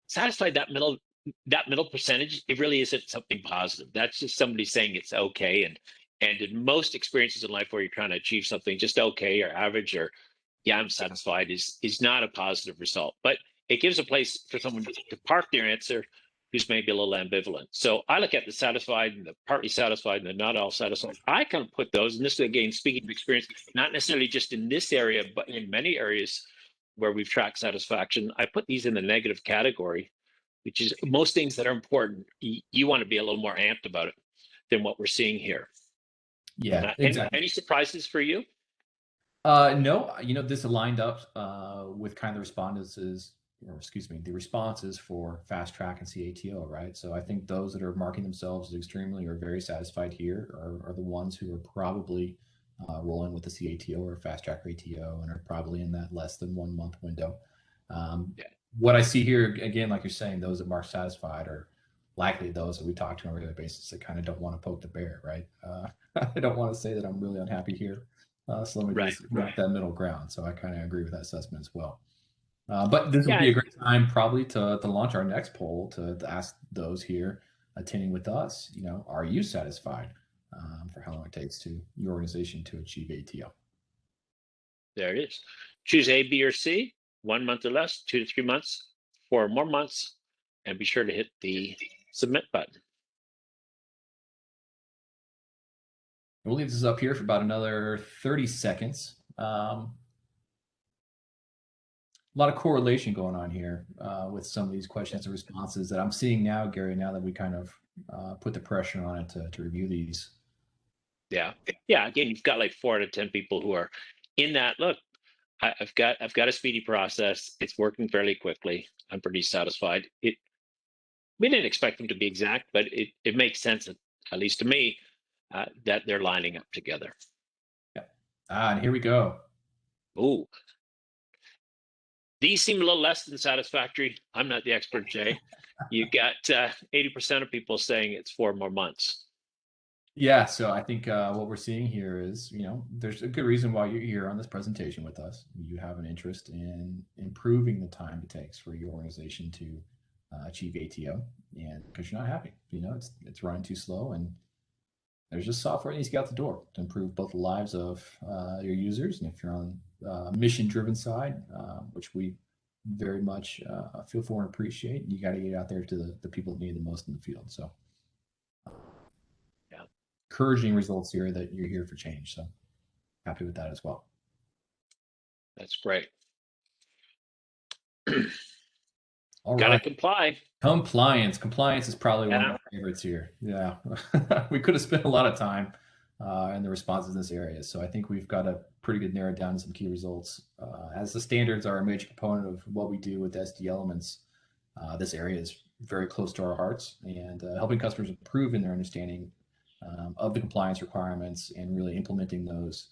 Speaker 3: satisfied, that middle percentage, it really isn't something positive. That's just somebody saying it's okay. And in most experiences in life where you're trying to achieve something just okay or average or yeah, I'm satisfied is not a positive result. But it gives a place for someone to park their answer who's maybe a little ambivalent. So I look at the satisfied and the partly satisfied and the not all satisfied. I kind of put those, and this is again speaking of experience, not necessarily just in this area, but in many areas where we've tracked satisfaction. I put these in the negative category, which is most things that are important. You want to be a little more amped about it than what we're seeing here.
Speaker 2: Yeah, exactly.
Speaker 3: Any surprises for you?
Speaker 2: No, this aligned up with kind of the responses for fast track and CATO, right? So I think those that are marking themselves as extremely or very satisfied here are the ones who are probably rolling with the CATO or fast track ATO and are probably in that less than 1 month window. What I see here, again, like you're saying, those that mark satisfied are likely those that we talk to on a regular basis that kind of don't want to poke the bear, right? I don't want to say that I'm really unhappy here. So let me just mark that middle ground. So I kind of agree with that assessment as well. But this would be a great time probably to launch our next poll to ask those here attending with us, are you satisfied for how long it takes to your organization to achieve ATO?
Speaker 3: There it is. Choose A, B, or C, 1 month or less, 2 to 3 months, 4 or more months. and be sure to hit the submit button.
Speaker 2: We'll leave this up here for about another 30 seconds. A lot of correlation going on here with some of these questions and responses that I'm seeing now, Gary, now that we kind of put the pressure on it to review these.
Speaker 3: Yeah. Again, you've got like 4 out of 10 people who are in that. Look, I've got a speedy process. It's working fairly quickly. I'm pretty satisfied. We didn't expect them to be exact, but it makes sense, at least to me, that they're lining up together.
Speaker 2: Yeah. And here we go.
Speaker 3: Ooh. These seem a little less than satisfactory. I'm not the expert, Jay. You got 80% of people saying it's 4 more months.
Speaker 2: Yeah, so I think what we're seeing here is, there's a good reason why you're here on this presentation with us. You have an interest in improving the time it takes for your organization to achieve ATO, and because you're not happy, it's running too slow, and there's just software that needs to get out the door to improve both the lives of your users, and if you're on mission-driven side, which we very much feel for and appreciate, you got to get out there to the people that need it the most in the field. So. Encouraging results here that you're here for change. So happy with that as well.
Speaker 3: That's great.
Speaker 2: All
Speaker 3: Gotta
Speaker 2: right.
Speaker 3: comply.
Speaker 2: Compliance is probably one of my favorites here. Yeah. We could have spent a lot of time in the responses in this area. So I think we've got a pretty good narrowed down to some key results. As the standards are a major component of what we do with SD elements, this area is very close to our hearts, and helping customers improve in their understanding of the compliance requirements and really implementing those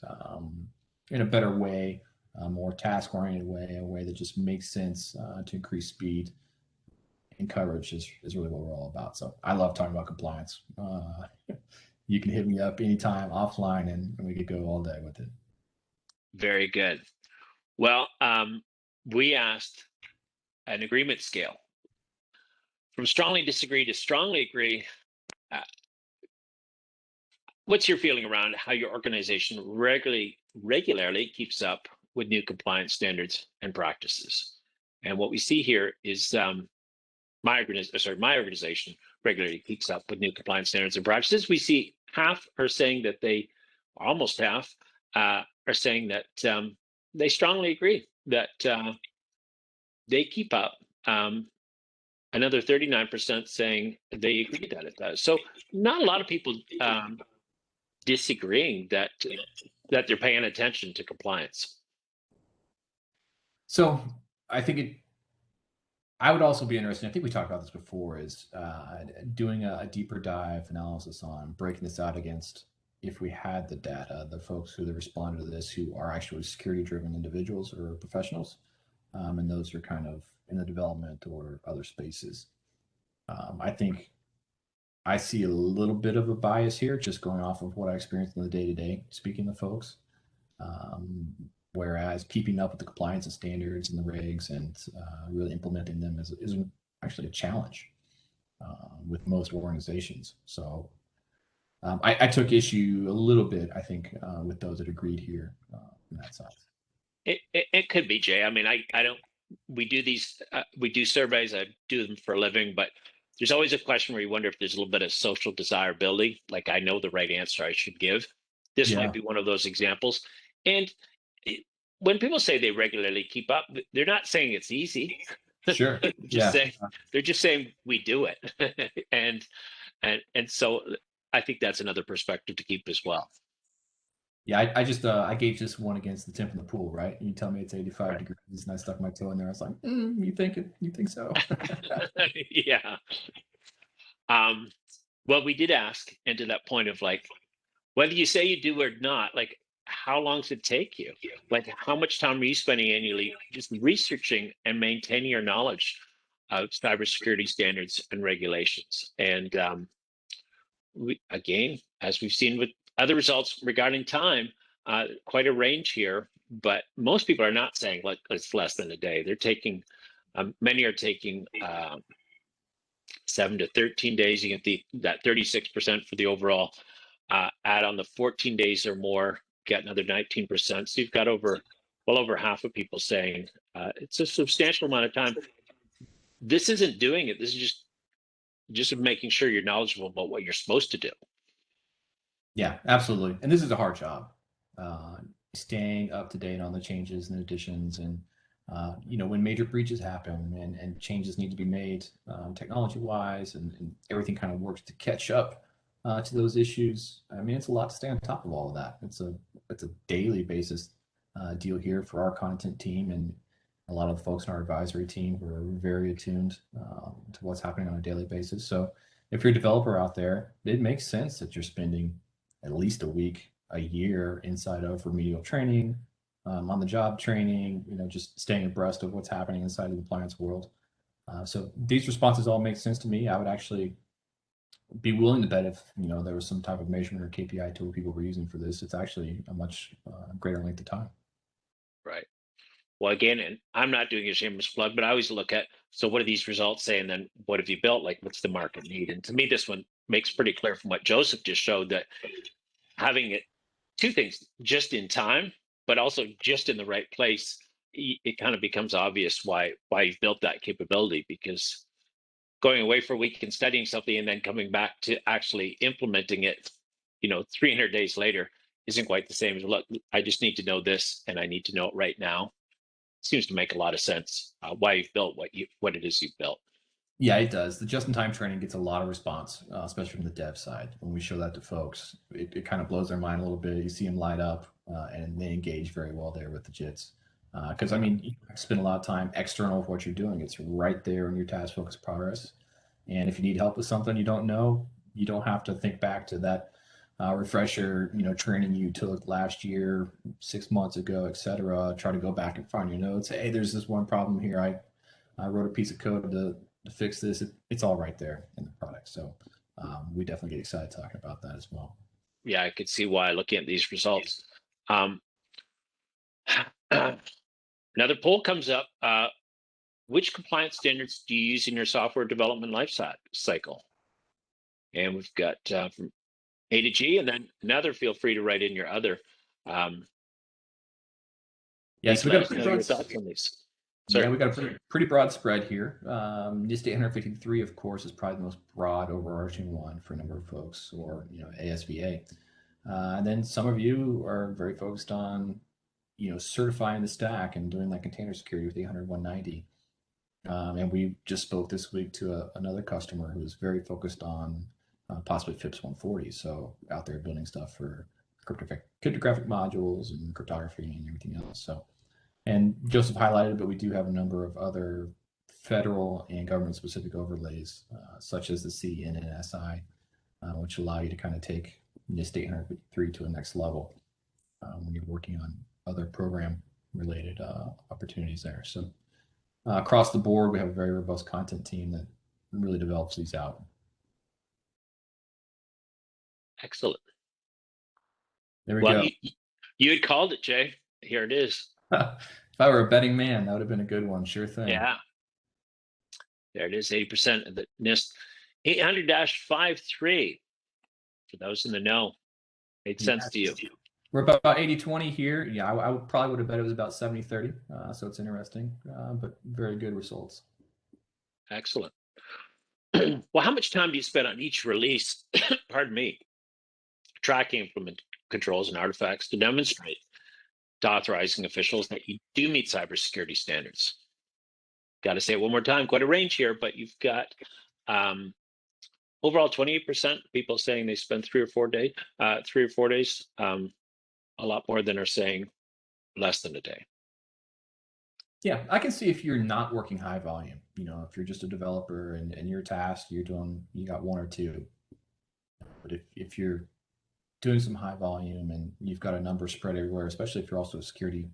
Speaker 2: in a better way, a more task-oriented way, a way that just makes sense to increase speed and coverage is really what we're all about. So I love talking about compliance. You can hit me up anytime offline, and we could go all day with it.
Speaker 3: Very good. Well, we asked an agreement scale from strongly disagree to strongly agree. What's your feeling around how your organization regularly keeps up with new compliance standards and practices? And what we see here is my organization regularly keeps up with new compliance standards and practices. We see half are saying that almost half are saying that they strongly agree that they keep up. Another 39% saying they agree that it does. So not a lot of people disagreeing that they're paying attention to compliance.
Speaker 2: So I think I would also be interested, I think we talked about this before, is doing a deeper dive analysis on breaking this out against, if we had the data, the folks who responded to this who are actually security-driven individuals or professionals, and those are kind of in the development or other spaces. I think I see a little bit of a bias here, just going off of what I experienced in the day-to-day, speaking to folks. Whereas keeping up with the compliance and standards and the regs and really implementing them is actually a challenge with most organizations. So I took issue a little bit, I think, with those that agreed here from that side.
Speaker 3: It could be, Jay. I mean, I don't. We do these. We do surveys. I do them for a living, but there's always a question where you wonder if there's a little bit of social desirability. Like, I know the right answer I should give. This might be one of those examples. And when people say they regularly keep up, they're not saying it's easy.
Speaker 2: Sure.
Speaker 3: They're just saying we do it. and so I think that's another perspective to keep as well.
Speaker 2: Yeah, I just I gave just one against the temp in the pool, right? You tell me it's 85 degrees, and I stuck my toe in there. I was like, you think so?
Speaker 3: Yeah. Well, we did ask, and to that point of like, whether you say you do or not, like, how long does it take you? Like, how much time are you spending annually just researching and maintaining your knowledge of cybersecurity standards and regulations? And again, as we've seen with other results regarding time, quite a range here, but most people are not saying like it's less than a day. They're taking, many are taking 7 to 13 days. You get that 36% for the overall. Add on the 14 days or more, get another 19%. So you've got well over half of people saying it's a substantial amount of time. this isn't doing it. This is just making sure you're knowledgeable about what you're supposed to do.
Speaker 2: Yeah, absolutely. And this is a hard job. Staying up to date on the changes and additions, and when major breaches happen and changes need to be made technology-wise, and everything kind of works to catch up to those issues. I mean, it's a lot to stay on top of all of that. It's a daily basis deal here for our content team, and a lot of the folks in our advisory team who are very attuned to what's happening on a daily basis. So if you're a developer out there, it makes sense that you're spending at least a week, a year inside of remedial training, on the job training, just staying abreast of what's happening inside of the compliance world. So these responses all make sense to me. I would actually be willing to bet if there was some type of measurement or KPI tool people were using for this, it's actually a much greater length of time.
Speaker 3: Right. Well, again, and I'm not doing a shameless plug, but I always look at, so what do these results say? And then what have you built? Like, what's the market need? And to me, this one makes pretty clear from what Joseph just showed, that having it, two things, just in time, but also just in the right place, it kind of becomes obvious why you've built that capability, because going away for a week and studying something and then coming back to actually implementing it, 300 days later isn't quite the same as, look, I just need to know this and I need to know it right now. Seems to make a lot of sense why you've built what it is you've built.
Speaker 2: Yeah, it does. The just-in-time training gets a lot of response, especially from the dev side. When we show that to folks, it kind of blows their mind a little bit. You see them light up, and they engage very well there with the JITs. Because, you spend a lot of time external of what you're doing. It's right there in your task-focused progress. And if you need help with something you don't know, you don't have to think back to that refresher, training you took last year, 6 months ago, et cetera. Try to go back and find your notes. Hey, there's this one problem here. I wrote a piece of code to fix this. It's all right there in the product. So we definitely get excited talking about that as well.
Speaker 3: Yeah, I could see why looking at these results. Another poll comes up. Which compliance standards do you use in your software development life cycle? And we've got from A to G, and then another, feel free to write in your other.
Speaker 2: Yes, we got
Speaker 3: your thoughts on these.
Speaker 2: Yeah, we got a pretty broad spread here. NIST 853, of course, is probably the most broad overarching one for a number of folks, or ASVA. And then some of you are very focused on certifying the stack and doing like container security with 800-190. And we just spoke this week to another customer who's very focused on possibly FIPS 140. So out there building stuff for cryptographic modules and cryptography and everything else. So, and Joseph highlighted, but we do have a number of other federal and government specific overlays, such as the CNNSI, which allow you to kind of take NIST 853 to a next level when you're working on other program related opportunities there. So across the board, we have a very robust content team that really develops these out.
Speaker 3: Excellent.
Speaker 2: There we go.
Speaker 3: You had called it, Jay. Here it is.
Speaker 2: If I were a betting man, that would have been a good one. Sure thing.
Speaker 3: Yeah. There it is, 80% of the NIST 800-53. For those in the know, made sense to you.
Speaker 2: We're about 80-20 here. Yeah, I probably would have bet it was about 70-30. So it's interesting, but very good results.
Speaker 3: Excellent. Well, how much time do you spend on each release, pardon me, tracking implement controls and artifacts to demonstrate to authorizing officials that you do meet cybersecurity standards? Got to say it one more time, quite a range here, but you've got overall 28% people saying they spend 3 or 4 days, a lot more than are saying less than a day.
Speaker 2: Yeah, I can see if you're not working high volume, if you're just a developer and you're tasked, you got 1 or 2. But if you're doing some high volume and you've got a number spread everywhere, especially if you're also a security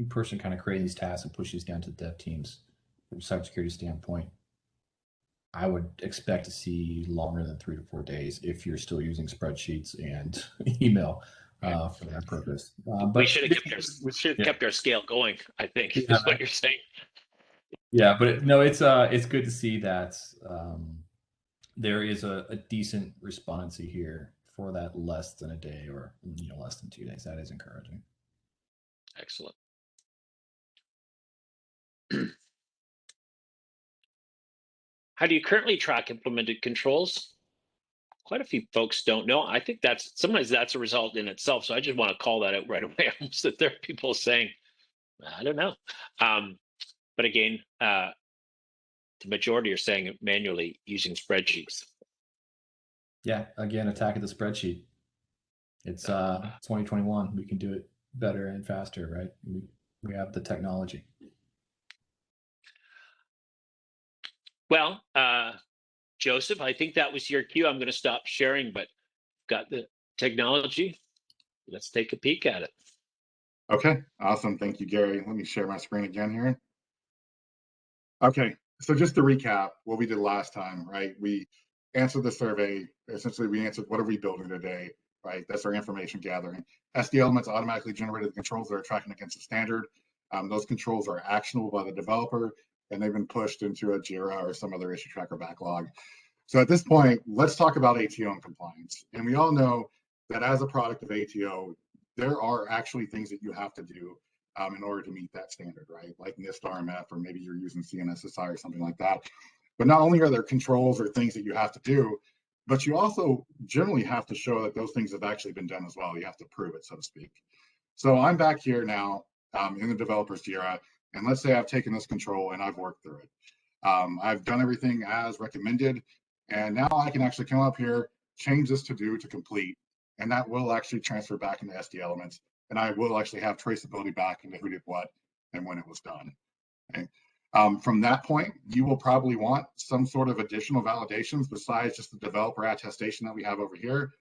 Speaker 2: person kind of creating these tasks and push these down to the dev teams from a cybersecurity standpoint, I would expect to see longer than 3 to 4 days if you're still using spreadsheets and email for that purpose. But
Speaker 3: we should have kept our scale going, I think, is what you're saying.
Speaker 2: Yeah, but it's good to see that there is a decent respondency here for that less than a day or less than 2 days. That is encouraging.
Speaker 3: Excellent. How do you currently track implemented controls? Quite a few folks don't know. I think sometimes that's a result in itself. So I just want to call that out right away. Almost that there are people saying, I don't know. But again, the majority are saying it manually using spreadsheets.
Speaker 2: Yeah, again, attacking the spreadsheet. It's 2021. We can do it better and faster, right? We have the technology.
Speaker 3: Well, Joseph, I think that was your cue. I'm going to stop sharing, but got the technology. Let's take a peek at it.
Speaker 4: Okay, awesome. Thank you, Gary. Let me share my screen again here. Okay, so just to recap what we did last time, right? We answered the survey. Essentially, we answered what are we building today, right? That's our information gathering. SD elements automatically generated the controls that are tracking against the standard. Those controls are actionable by the developer, and they've been pushed into a JIRA or some other issue tracker backlog. So at this point, let's talk about ATO and compliance. And we all know that as a product of ATO, there are actually things that you have to do in order to meet that standard, right? Like NIST RMF, or maybe you're using CNSSI or something like that. But not only are there controls or things that you have to do, but you also generally have to show that those things have actually been done as well. You have to prove it, so to speak. So I'm back here now in the developer's JIRA, and let's say I've taken this control and I've worked through it. I've done everything as recommended, and now I can actually come up here, change this to do to complete, and that will actually transfer back into SD elements, and I will actually have traceability back into who did what and when it was done. Okay. From that point, you will probably want some sort of additional validations besides just the developer attestation that we have over here.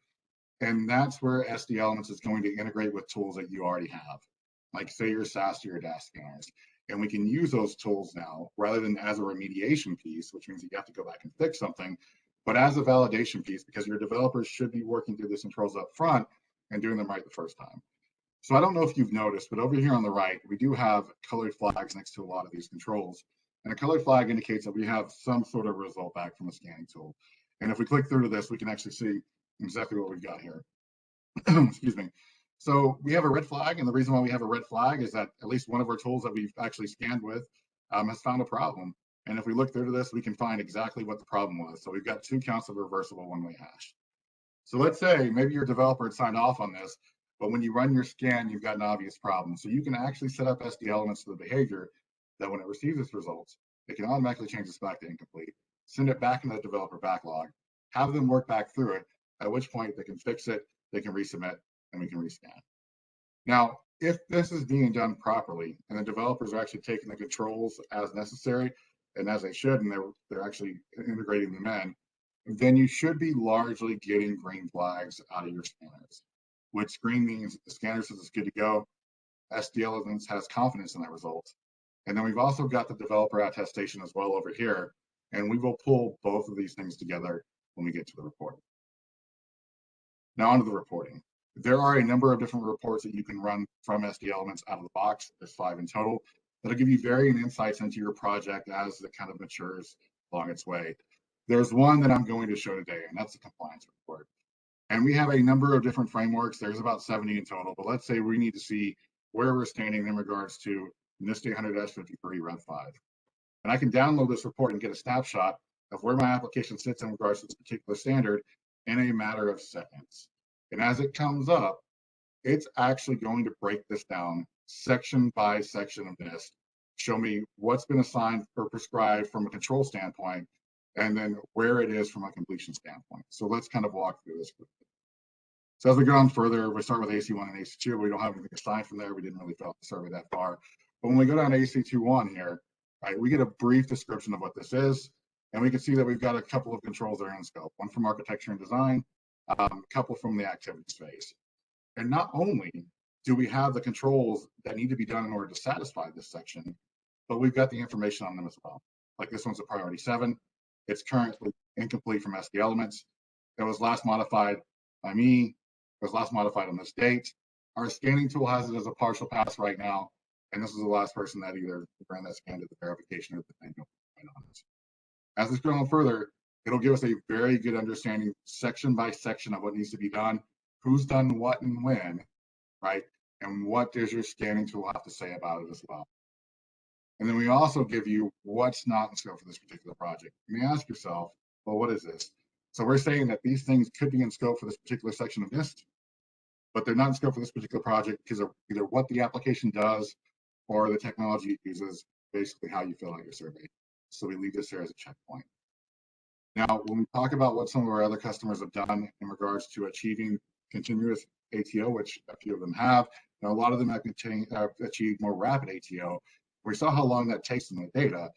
Speaker 4: And that's where SD Elements is going to integrate with tools that you already have, like say your SAST or your DAS scanners. And we can use those tools now rather than as a remediation piece, which means you have to go back and fix something, but as a validation piece, because your developers should be working through the controls up front and doing them right the first time. So I don't know if you've noticed, but over here on the right, we do have colored flags next to a lot of these controls. And a colored flag indicates that we have some sort of result back from the scanning tool. And if we click through to this, we can actually see exactly what we've got here. Excuse me. So we have a red flag, and the reason why we have a red flag is that at least one of our tools that we've actually scanned with has found a problem. And if we look through to this, we can find exactly what the problem was. So we've got 2 counts of reversible one-way hash. So let's say maybe your developer had signed off on this, but when you run your scan, you've got an obvious problem. So you can actually set up SD elements to the behavior that when it receives its results, it can automatically change this back to incomplete, send it back into the developer backlog, have them work back through it, at which point they can fix it, they can resubmit, and we can rescan. Now, if this is being done properly and the developers are actually taking the controls as necessary and as they should, and they're actually integrating them in, then you should be largely getting green flags out of your scanners, which green means the scanner says it's good to go. SD Elements has confidence in that result. And then we've also got the developer attestation as well over here, and we will pull both of these things together when we get to the reporting. Now onto the reporting. There are a number of different reports that you can run from SD Elements out of the box. There's 5 in total. That'll give you varying insights into your project as it kind of matures along its way. There's one that I'm going to show today, and that's the compliance report. And we have a number of different frameworks. There's about 70 in total, but let's say we need to see where we're standing in regards to NIST 800-53 Rev 5. And I can download this report and get a snapshot of where my application sits in regards to this particular standard in a matter of seconds. And as it comes up, it's actually going to break this down section by section of NIST, show me what's been assigned or prescribed from a control standpoint, and then where it is from a completion standpoint. So let's kind of walk through this quickly. So as we go on further, we start with AC1 and AC2. We don't have anything assigned from there. We didn't really fill out the survey that far. But when we go down to AC21 here, right, we get a brief description of what this is. And we can see that we've got a couple of controls that are in scope, one from architecture and design, a couple from the activities phase. And not only do we have the controls that need to be done in order to satisfy this section, but we've got the information on them as well. Like this one's a priority 7. It's currently incomplete from SD Elements. It was last modified by me. It was last modified on this date. Our scanning tool has it as a partial pass right now. And this is the last person that either ran that scan to the verification or the manual on it. As we go on further, it'll give us a very good understanding section by section of what needs to be done, who's done what and when, right? And what does your scanning tool have to say about it as well? And then we also give you what's not in scope for this particular project. You may ask yourself, well, what is this? So we're saying that these things could be in scope for this particular section of NIST, but they're not in scope for this particular project because of either what the application does or the technology it uses, basically how you fill out your survey. So we leave this here as a checkpoint. Now, when we talk about what some of our other customers have done in regards to achieving continuous ATO, which a few of them have, now a lot of them have achieved more rapid ATO. We saw how long that takes in the data,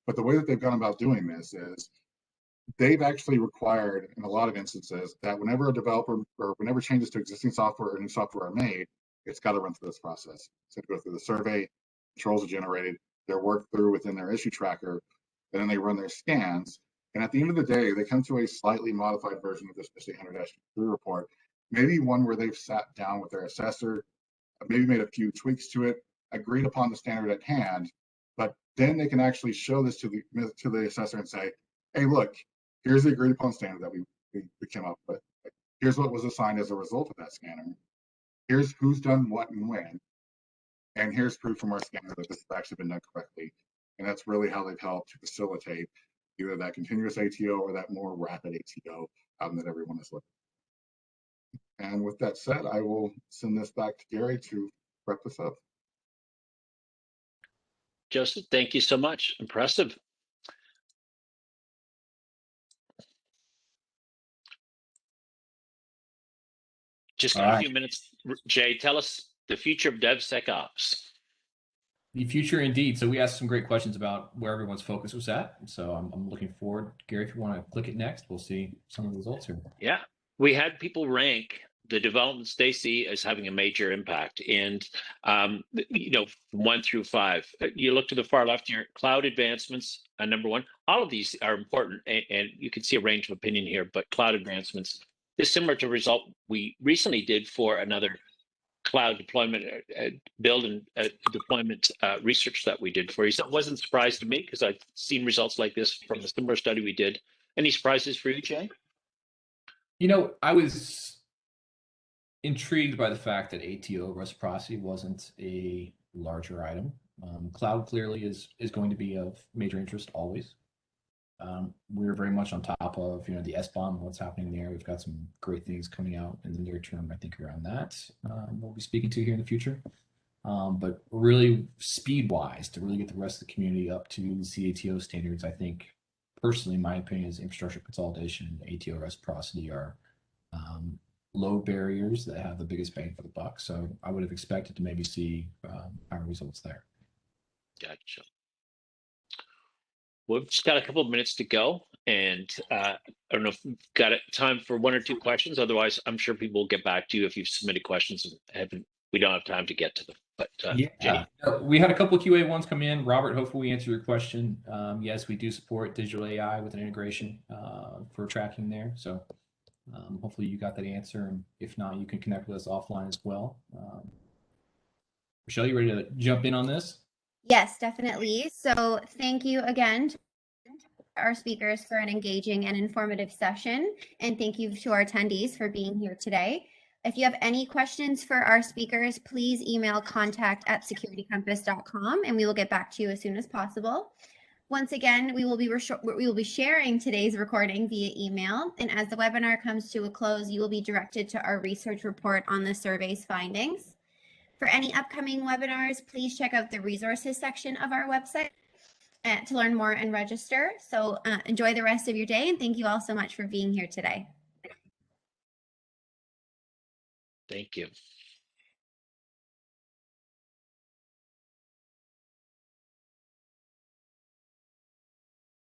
Speaker 4: but the way that they've gone about doing this is they've actually required, in a lot of instances, that whenever a developer or whenever changes to existing software or new software are made, it's got to run through this process. So to go through the survey, controls are generated, they're worked through within their issue tracker, and then they run their scans. And at the end of the day, they come to a slightly modified version of this 100-3 report, maybe one where they've sat down with their assessor, maybe made a few tweaks to it, agreed upon the standard at hand, but then they can actually show this to the assessor and say, hey, look, here's the agreed upon standard that we came up with. Here's what was assigned as a result of that scanner. Here's who's done what and when. And here's proof from our scanner that this has actually been done correctly. And that's really how they've helped to facilitate either that continuous ATO or that more rapid ATO that everyone is looking for. And with that said, I will send this back to Gary to wrap this up.
Speaker 3: Joseph, thank you so much. Impressive. Just got a few minutes. Jay, tell us the future of DevSecOps.
Speaker 2: The future indeed. So we asked some great questions about where everyone's focus was at. So I'm looking forward. Gary, if you want to click it next, we'll see some of the results here.
Speaker 3: Yeah, we had people rank the developments they see as having a major impact. And, you know, 1 through 5, you look to the far left here, cloud advancements, number 1. All of these are important, and you can see a range of opinion here, but cloud advancements is similar to a result we recently did for another cloud deployment build and deployment research that we did for you. So it wasn't a surprise to me because I've seen results like this from a similar study we did. Any surprises for you, Jay?
Speaker 2: You know, I was intrigued by the fact that ATO reciprocity wasn't a larger item. Cloud clearly is going to be of major interest always. We're very much on top of, you know, the SBOM and what's happening there. We've got some great things coming out in the near term, I think, around that. We'll be speaking to here in the future. But really speed-wise, to really get the rest of the community up to the CATO standards, I think, personally, my opinion is infrastructure consolidation and ATO reciprocity are low barriers that have the biggest bang for the buck. So I would have expected to maybe see higher results there.
Speaker 3: Gotcha. We've just got a couple of minutes to go, and I don't know if we've got time for 1 or 2 questions. Otherwise, I'm sure people will get back to you if you've submitted questions and we don't have time to get to them. But
Speaker 2: yeah, we had a couple of QA ones come in. Robert, hopefully we answer your question. Yes, we do support digital AI with an integration for tracking there. So hopefully you got that answer, and if not, you can connect with us offline as well. Michelle, you ready to jump in on this?
Speaker 1: Yes, definitely. So thank you again to our speakers for an engaging and informative session. And thank you to our attendees for being here today. If you have any questions for our speakers, please email contact@securitycompass.com and we will get back to you as soon as possible. Once again, we will be sharing today's recording via email. And as the webinar comes to a close, you will be directed to our research report on the survey's findings. For any upcoming webinars, please check out the resources section of our website to learn more and register. So enjoy the rest of your day, and thank you all so much for being here today.
Speaker 3: thank you.